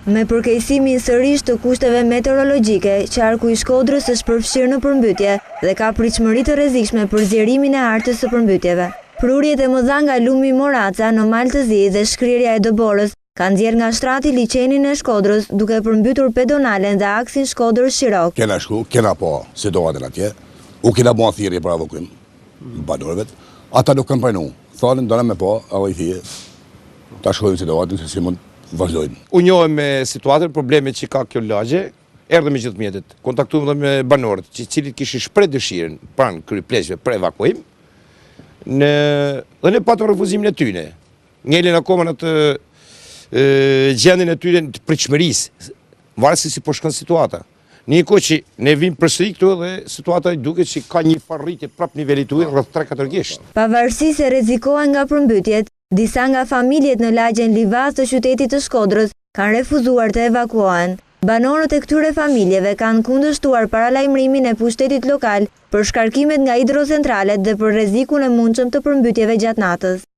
Me përkeqësimin sërish të kushteve meteorologjike, qarku i Shkodrës është përfshirë në përmbytje dhe ka pritshmëri të rrezikshme për zgjerimin e artës së përmbytjeve. Prurjet e mëdha nga lumi Moraca në Mal të Zi dhe shkrirja e Dëborës kanë nxjerrë nga shtrati liçenin e Shkodrës duke përmbytur pedonalen dhe aksin Shkodër-Shirok. Kena shku, kena po situatën atje, u kena bua thirrje për evakuim, banorëve. Ata nuk kanë pranu, thonë ndonë me po, apo i thije, ta shkojmë situatën se si mund vazhdojnë. U njohem me situatën, problemet që ka kjo lagje, erdhëm me gjithë mjetet, kontaktuam dhe me banorët, cilit kishin shpreh dëshirën pranë kryeplegjve për evakuim, dhe ne patëm refuzimin e tyne. Ngelen akoma në të gjendjen e tyre të pritshmërisë, varësisht si po shkon situata. Në një kohë që ne vim përsëri këtu dhe situata duket që ka një farritje prap nivelit të ujit rreth 3-4 gishtë. Pavarësisht se rrezikohen nga përmbytjet, disa nga familjet në lagjen Livaz të qytetit të Shkodrës kanë refuzuar të evakuohen. Banorët e këtyre familjeve kanë kundërshtuar paralajmërimin e pushtetit lokal për shkarkimet nga hidrocentralet dhe për rrezikun e mundshëm të përmbytjeve gjatë natës.